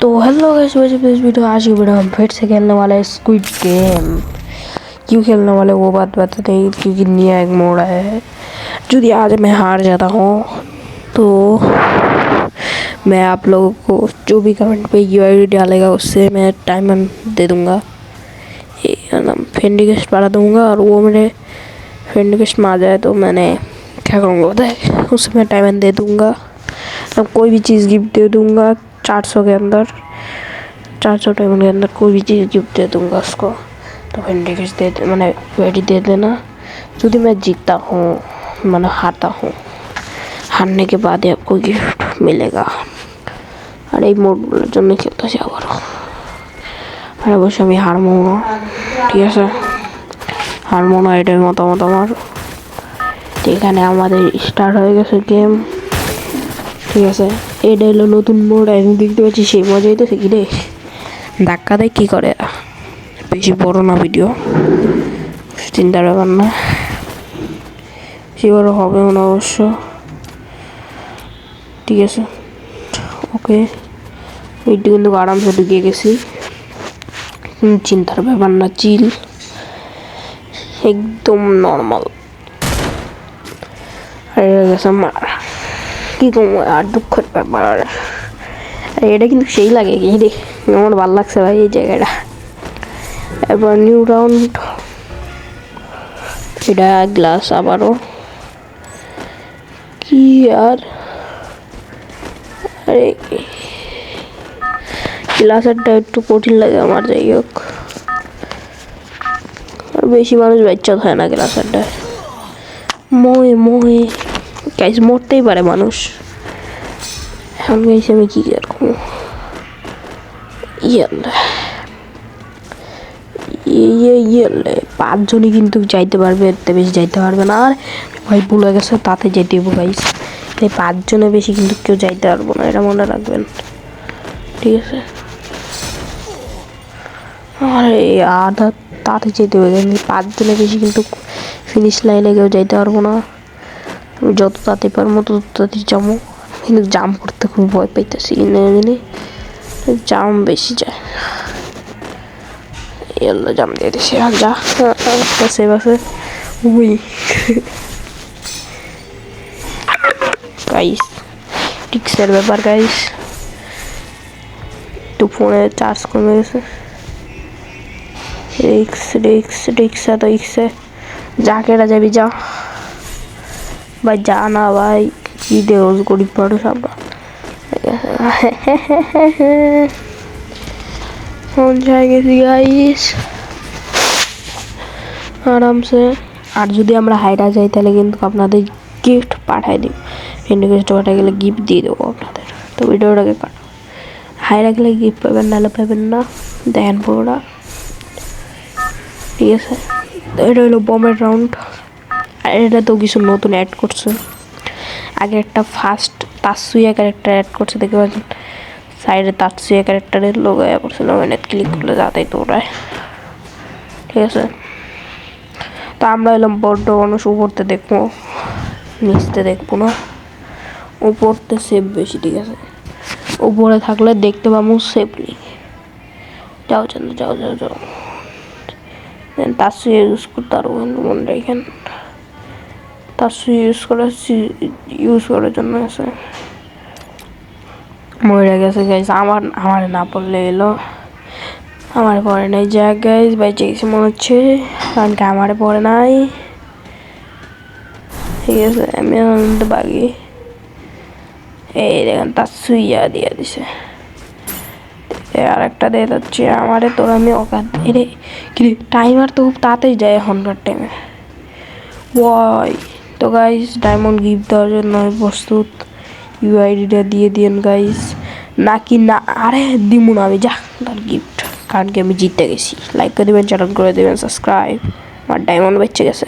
तो hello guys, वैसे इस वीडियो आज की वीडियो हम फिर से खेलने वाले हैं स्क्विड गेम। क्यों खेलने वाले वो बात बताते हैं, क्योंकि नया एक मोड आया है। यदि आज मैं हार जाता हूँ तो मैं आप लोगों को जो भी कमेंट पे यूआईडी डालेगा उससे मैं टाइमर दे दूँगा, फ्रेंड रिक्वेस्ट बढ़ा दूँगा। और वो मेरे फ्रेंड रिक्वेस्ट में आ जाए तो मैंने क्या करूँगा पता है, उससे मैं टाइमर दे दूँगा। अब कोई भी चीज़ गिफ्ट दे दूँगा 400 के अंदर, 400 टाइम के अंदर कोई भी चीज़ गिफ्ट दे दूँगा उसको। तो फ्रेंड रिक्वेस्ट दे मैंने यूआईडी दे देना। यदि मैं जीतता हूँ, मैंने हारता हूँ, हारने के बाद ही आपको गिफ्ट मिलेगा। আর এই মোডগুলোর জন্য খেলতেছি আবারও। আর অবশ্যই আমি হারবো না, ঠিক আছে? হারবো না, এটাই মতামত আমার। তো এখানে আমাদের স্টার্ট হয়ে গেছে গেম, ঠিক আছে? এটা হলো নতুন মোড। আমি দেখতে পাচ্ছি সেই মজাই তো কি রে, ধাক্কা দেয় কী করে, বেশি বড় না ভিডিও, চিন্তার ব্যাপার না, বেশি বড় হবে না অবশ্য, ঠিক আছে? ওকে, এইটা কিন্তু আরামসে ঢুকে গেছি, চিন্তার ব্যাপার না, চিল, একদম নর্মাল। হয়ে গেছে মার, কী করবো আর, দুঃখের ব্যাপার। এটা কিন্তু সেই লাগে কি রে, আমার ভালো লাগছে ভাই এই জায়গাটা। এবার নিউ রাউন্ড, এটা গ্লাস আবারও কি আর, আরে গ্লাসেরটা একটু কঠিন লাগে আমার, যাই হোক। আর বেশি মানুষ বাচ্চা হয় না গ্লাসেরটা, মোহে মোহে গাইস মরতেই পারে মানুষ। এখন গাইস আমি কি করবো, ইয়ে 5 জনই কিন্তু যাইতে পারবে, এতে বেশি যাইতে পারবে না। আর ভাই ভুলে গেছে, তাতে যেতে হবো গাইস। এই 5 জনের বেশি কিন্তু কেউ যাইতে পারবো না, এটা মনে রাখবেন, ঠিক আছে? আরে আধা তাতে যেতে হবে, 5 জনের বেশি কিন্তু ফিনিশ লাইনে কেউ যাইতে পারবো না। আমি যত তাড়াতাড়ি পারবো তত তাড়াতাড়ি যাবো, কিন্তু জাম্প করতে খুব ভয় পাইতেছি, জাম বেশি যায়। এলো জাম দিয়ে দিছি, আর যা বাসে বাসে উই গাইস, টিক্সের ব্যাপার গাইস। তো ফোনে চার্জ কমে গেছে, রিক্স এত রিক্সে যা কেটা যাবি যা ভাই, যা না ভাই, কি দেওস গরিব মানুষ আমরা। পৌঁছায় গেছি গাইস আরামসে। আর যদি আমরা হাইরা যাই তাহলে কিন্তু আপনাদের গিফট পাঠাই দিব, ফ্রেন্ড রিকোয়েস্ট পাঠাই গেলে গিফট দিয়ে দেবো আপনাদের। তো ভিডিওটাকে কাটো, হাইরা গেলে গিফট পাবেন, নাহলে পাবেন না, দেখেন পুরোটা, ঠিক আছে? তো এটা হলো বমের রাউন্ড। আর এটা তো কিছু নতুন অ্যাড করছে, আগে একটা ফার্স্ট তাসুইয়া ক্যারেক্টার অ্যাড করছে, দেখতে পাচ্ছেন সাইডে তাসুইয়া ক্যারেক্টারের লোগো অ্যাড করছে, নেট ক্লিক করলে যাতেই তো ওটায়, ঠিক আছে? তো আমরা এলাম বড্ড মানুষ, উপরতে দেখবো, নিচতে দেখবো না, উপরতে সেফ বেশি, ঠিক আছে? উপরে থাকলে দেখতে পাবো সেফলি। যাও চন্দ্র যাও যাও যাও, তাসুইয়া ইউজ করতে পারবো, কিন্তু মনে রাখেন তাসুইয়া ইউজ করার জন্য আছে। মরে গেছে গাইস, আমার না পড়লে এলো, আমার পরে নাই, যা গাইস বাইচে গেছে মনে হচ্ছে, কারণ কি আমার পরে নাই, ঠিক আছে? আমি আনন্দ বাগি, এই দেখেন তাসুইয়া দিয়ে দিছে, আর একটা দিয়ে যাচ্ছে আমারে। তোর আমি অকাত রে, কি টাইমার তো খুব তাড়াতাড়ি যায় এখনকার টাইমে, ওয়াই। তো গাইস ডায়মন্ড গিফট দেওয়ার জন্য প্রস্তুত, ইউআইডিটা দিয়ে দিন গাইস, নাকি না, আরে দিমু না আমি, যা তার গিফট, কারণ কি আমি জিতে গেছি। লাইক করে দেবেন, চ্যানেল করে দেবেন সাবস্ক্রাইব, আমার ডায়মন্ড বেঁচে গেছে।